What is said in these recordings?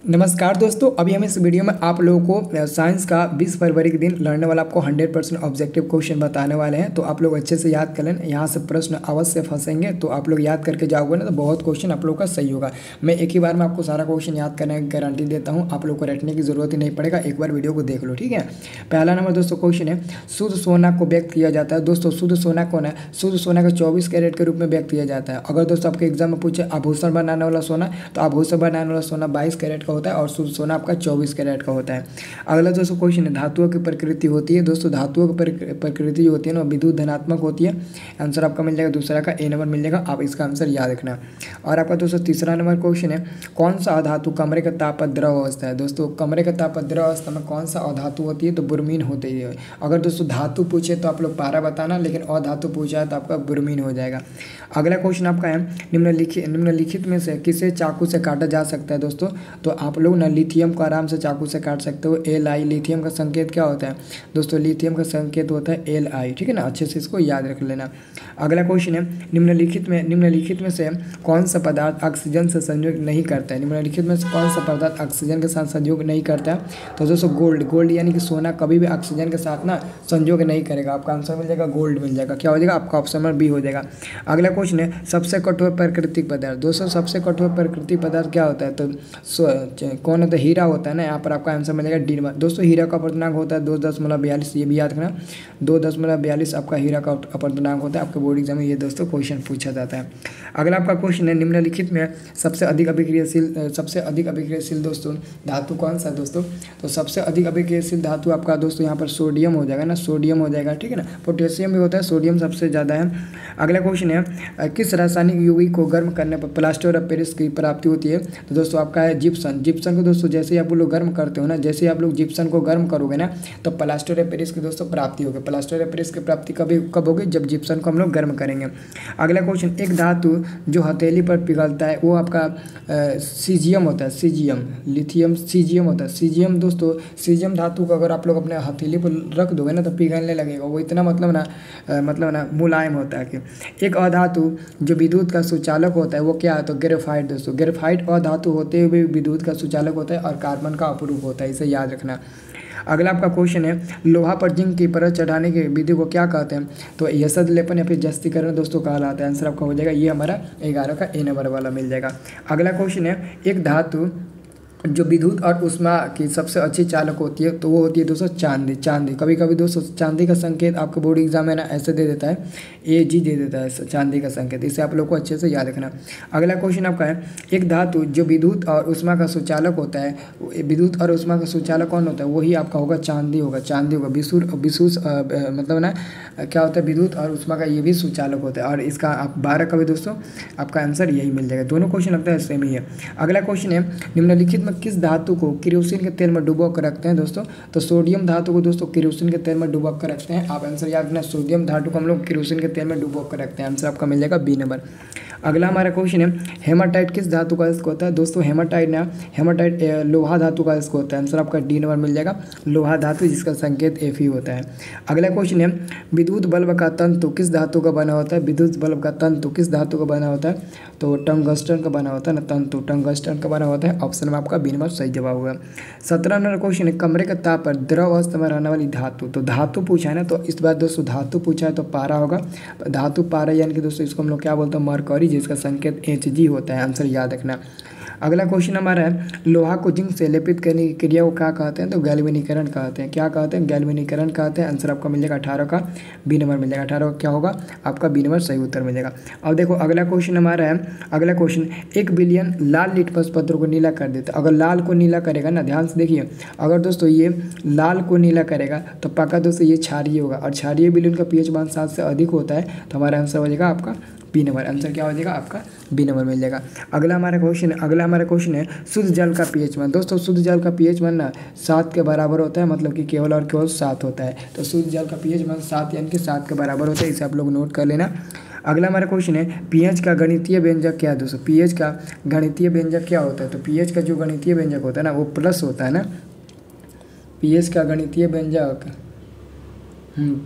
नमस्कार दोस्तों, अभी हम इस वीडियो में आप लोगों को साइंस का 20 फरवरी के दिन लड़ने वाला आपको 100% ऑब्जेक्टिव क्वेश्चन बताने वाले हैं। तो आप लोग अच्छे से याद कर लें, यहाँ से प्रश्न अवश्य फंसेंगे। तो आप लोग याद करके जाओगे ना तो बहुत क्वेश्चन आप लोग का सही होगा। मैं एक ही बार में आपको सारा क्वेश्चन याद करने की गारंटी देता हूँ, आप लोग को रटने की जरूरत ही नहीं पड़ेगा। एक बार वीडियो को देख लो, ठीक है। पहला नंबर दोस्तों क्वेश्चन है, शुद्ध सोना को व्यक्त किया जाता है। दोस्तों शुद्ध सोना कौन है? शुद्ध सोना को 24 कैरेट के रूप में व्यक्त किया जाता है। अगर दोस्तों आपके एग्जाम में पूछे आभूषण बनाने वाला सोना, तो आभूषण बनाने वाला सोना 22 कैरेट का होता है और शुद्ध सोना आपका 24 कैरेट का होता है। अगला दोस्तों क्वेश्चन है, धातुओं की प्रकृति होती है। दोस्तों धातुओं की प्रकृति जो होती है ना, विद्युत धनात्मक होती है। आंसर आपका मिल जाएगा दूसरा का ए नंबर मिल जाएगा। आप इसका आंसर याद रखना। और आपका दोस्तों तीसरा नंबर क्वेश्चन है, कौन सा अधातु कमरे का ताप पर द्रव अवस्था है? दोस्तों कमरे का ताप पर द्रव अवस्था में कौन सा अधातु होती है? तो बुरमीन होती है। अगर दोस्तों धातु पूछे तो आप लोग पारा बताना, लेकिन अधातु पूछा है तो आपका बुरमीन हो जाएगा। अगला क्वेश्चन आपका है, निम्नलिखित में से किसे चाकू से काटा जा सकता है? दोस्तों तो आप लोग ना लिथियम को आराम से चाकू से काट सकते हो। Li लिथियम का संकेत क्या होता है? दोस्तों लिथियम का संकेत होता है Li, ठीक है ना। अच्छे से इसको याद रख लेना। अगला क्वेश्चन है, निम्नलिखित में से कौन सा पदार्थ ऑक्सीजन से संयोग नहीं करता है? निम्नलिखित में से कौन सा पदार्थ ऑक्सीजन के साथ संयोग नहीं करता है? तो दोस्तों गोल्ड यानी कि सोना कभी भी ऑक्सीजन के साथ ना संयोग नहीं करेगा। आपका आंसर मिल जाएगा गोल्ड मिल जाएगा। क्या हो जाएगा? आपका ऑप्शन नंबर बी हो जाएगा। अगला क्वेश्चन है, सबसे कठोर प्राकृतिक पदार्थ। दोस्तों सबसे कठोर प्राकृतिक पदार्थ क्या होता है? तो कौन होता है? हीरा होता है ना। यहाँ पर आपका आंसर मिलेगा डी नंबर। दोस्तों हीरा का अपर्तनांक होता है 2.42, ये भी याद रखना। 2.42 आपका हीरा का अपर्तनांक होता है। आपके बोर्ड एग्जाम में ये दोस्तों क्वेश्चन पूछा जाता है। अगला आपका क्वेश्चन है, निम्नलिखित में सबसे अधिक अभिक्रियाशील दोस्तों धातु कौन सा है? दोस्तों तो सबसे अधिक अभिक्रियाशील धातु आपका दोस्तों यहाँ पर सोडियम हो जाएगा ना, सोडियम हो जाएगा, ठीक है ना। पोटेशियम भी होता है, सोडियम सबसे ज़्यादा है। अगला क्वेश्चन है, किस रासायनिक यौगिक को गर्म करने पर प्लास्टर ऑफ पेरिस की प्राप्ति होती है? तो दोस्तों आपका है जिप्सन को दोस्तों जैसे आप लोग गर्म करते हो ना, जैसे आप लोग जिप्सन को गर्म करोगे ना तो प्लास्टर ऑफ पेरिस की दोस्तों प्राप्ति होगी। प्लास्टर ऑफ पेरिस की प्राप्ति कब होगी? जब जिप्सन को हम लोग गर्म करेंगे। अगला क्वेश्चन, एक धातु जो हथेली पर पिघलता है वो आपका सीजियम होता है। लिथियम सीजियम होता है। सीजियम दोस्तों, सीजियम धातु को अगर आप लोग अपने हथेली पर रख दोगे ना तो पिघलने लगेगा। वो इतना मतलब ना मुलायम होता है कि एक अधातु जो विद्युत का सुचालक होता है वो क्या है? तो ग्रेफाइट। दोस्तों ग्रेफाइट अधातु होते हुए विद्युत का सुचालक होता है और कार्बन का अपरूप होता है, इसे याद रखना। अगला आपका क्वेश्चन है, लोहा पर जिंक की परत चढ़ाने की विधि को क्या कहते हैं? तो यसद लेपन या फिर जस्तीकरण दोस्तों कहलाता है। आंसर आपका हो जाएगा ये हमारा 11 का ए नंबर वाला मिल जाएगा। अगला क्वेश्चन है, एक धातु जो विद्युत और ऊष्मा की सबसे अच्छी चालक होती है तो वो होती है दोस्तों चांदी। कभी कभी दोस्तों चांदी का संकेत आपके बोर्ड एग्जाम में ना ऐसे दे देता है, Ag दे देता है चांदी का संकेत। इसे आप लोग को अच्छे से याद रखना। अगला क्वेश्चन आपका है, एक धातु जो विद्युत और ऊष्मा का सुचालक होता है, विद्युत और ऊष्मा का सुचालक कौन होता है? वही आपका होगा चांदी होगा। विसूस मतलब ना क्या होता है? विद्युत और ऊष्मा का ये भी सुचालक होता है। और इसका आप 12 का भी दोस्तों आपका आंसर यही मिल जाएगा। दोनों क्वेश्चन लगता है सेम ही है। अगला क्वेश्चन है, निम्नलिखित किस धातु को केरोसिन के तेल में डुबो कर रखते हैं? दोस्तों तो सोडियम धातु को दोस्तों केरोसिन के तेल में डुबो कर रखते हैं। आप आंसर याद रखना, सोडियम धातु को हम लोग केरोसिन के तेल में डुबो कर रखते हैं। आंसर आपका मिल जाएगा बी नंबर। अगला हमारा क्वेश्चन है, हेमाटाइट किस धातु का अयस्क होता है? दोस्तों हेमाटाइट लोहा धातु का अयस्क होता है। आंसर आपका डी नंबर मिल जाएगा, लोहा धातु जिसका संकेत Fe होता है। अगला क्वेश्चन है, विद्युत बल्ब का तंतु किस धातु का बना होता है? विद्युत बल्ब का तंतु किस धातु का बना होता है? तो टंगस्टन का बना होता है ना, तंतु टंगस्टन का बना होता है। ऑप्शन में आपका बी नंबर सही जवाब होगा। 17 नंबर क्वेश्चन है, कमरे के ताप पर द्रव अवस्था में रहने वाली धातु। तो धातु पूछा है ना, तो इस बार दोस्तों धातु पूछा है तो पारा होगा। धातु पारा यानी कि दोस्तों इसको हम लोग क्या बोलते हैं? मरकरी, जिसका संकेत Hg होता है। आंसर याद रखना। अगला क्वेश्चन हमारा है, लोहा को जिंक से लेपित करने की क्रिया को क्या कहते हैं? तो गैल्वेनीकरण कहते हैं। क्या कहते हैं? गैल्वेनीकरण कहते हैं। आंसर आपका मिल जाएगा 18 का बी नंबर मिल जाएगा। 18 क्या होगा? आपका बी नंबर सही उत्तर मिलेगा। अब देखो अगला क्वेश्चन हमारा है, अगला क्वेश्चन, 1 बिलियन लाल लिटमस पत्र को नीला कर देता है। अगर लाल को नीला करेगा ना, ध्यान से देखिए, अगर दोस्तों ये लाल को नीला करेगा तो पक्का दोस्तों ये क्षारीय होगा और क्षारीय विलयन का pH मान 7 से अधिक होता है। तो हमारा आंसर हो जाएगा आपका बी नंबर। आंसर क्या हो जाएगा? आपका बी नंबर मिल जाएगा। अगला हमारा क्वेश्चन है, शुद्ध जल का pH मान। दोस्तों शुद्ध जल का pH मान ना 7 के बराबर होता है, मतलब कि केवल और केवल 7 होता है। तो शुद्ध जल का pH मान 7 यानी कि 7 के बराबर होता है। इसे आप लोग नोट कर लेना। अगला हमारा क्वेश्चन है, pH का गणितीय व्यंजक क्या है? दोस्तों pH का गणितीय व्यंजक क्या होता है? तो pH का जो गणितीय व्यंजक होता है ना वो प्लस होता है ना। pH का गणितीय व्यंजक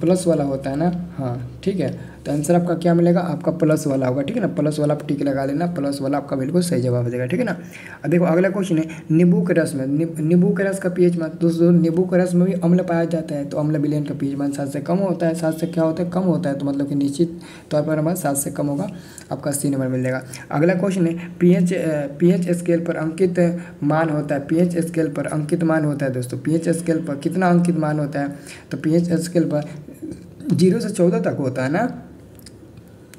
प्लस वाला होता है ना, हाँ ठीक है। तो आंसर आपका क्या मिलेगा, आपका प्लस वाला होगा, ठीक है ना। प्लस वाला आप टिक लगा लेना, प्लस वाला आपका बिल्कुल सही जवाब हो जाएगा, ठीक है ना। अब देखो अगला क्वेश्चन है, नींबू के रस में, नींबू के रस का पीएच मान, दोस्तों नींबू के रस में भी अम्ल पाया जाता है, तो अम्ल विलयन का पीएच मान 7 से कम होता है। 7 से क्या होता है, कम होता है, तो मतलब कि निश्चित तौर पर हमारा 7 से कम होगा, आपका सी नंबर मिल जाएगा। अगला क्वेश्चन है, पीएच स्केल पर अंकित मान होता है, पीएच स्केल पर अंकित मान होता है दोस्तों, पीएच स्केल पर कितना अंकित मान होता है, तो पीएच स्केल पर 0 से 14 तक होता है ना।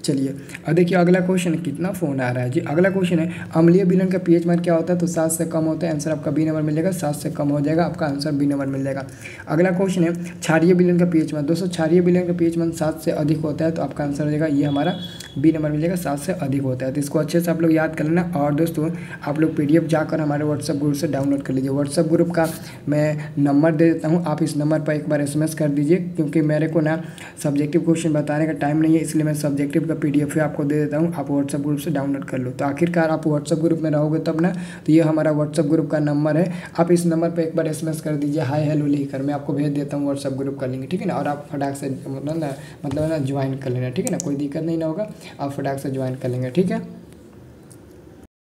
चलिए अब देखिए अगला क्वेश्चन, कितना फ़ोन आ रहा है जी। अगला क्वेश्चन है, अम्लीय विलयन का पीएच मान क्या होता है, तो 7 से कम होता है, आंसर आपका बी नंबर मिल जाएगा। 7 से कम हो जाएगा, आपका आंसर बी नंबर मिल जाएगा। अगला क्वेश्चन है, क्षारीय विलयन का पीएच मान, दोस्तों क्षारीय विलयन का पीएच मान 7 से अधिक होता है, तो आपका आंसर हो जाएगा ये हमारा बी नंबर मिल जाएगा, 7 से अधिक होता है। तो इसको अच्छे से आप लोग याद कर लेना। और दोस्तों आप लोग PDF जाकर हमारे व्हाट्सएप ग्रुप से डाउनलोड कर लीजिए। व्हाट्सएप ग्रुप का मैं नंबर दे देता हूँ, आप इस नंबर पर एक बार SMS कर दीजिए, क्योंकि मेरे को ना सब्जेक्टिव क्वेश्चन बताने का टाइम नहीं है, इसलिए मैं सब्जेक्टिव का PDF आपको दे देता हूँ, आप व्हाट्सएप ग्रुप से डाउनलोड कर लो। तो आखिरकार आप व्हाट्सएप ग्रुप में रहोगे तब ना, तो ये हमारा व्हाट्सएप ग्रुप का नंबर है, आप इस नंबर पर एक बार SMS कर दीजिए, हाय हेलो लिखकर, मैं आपको भेज देता हूँ व्हाट्सएप ग्रुप का लिंक, ठीक है ना। और आप फटाक से मतलब ना ज्वाइन कर लेना, ठीक है ना, कोई दिक्कत नहीं ना होगा, आप फटाक से ज्वाइन कर लेंगे, ठीक है।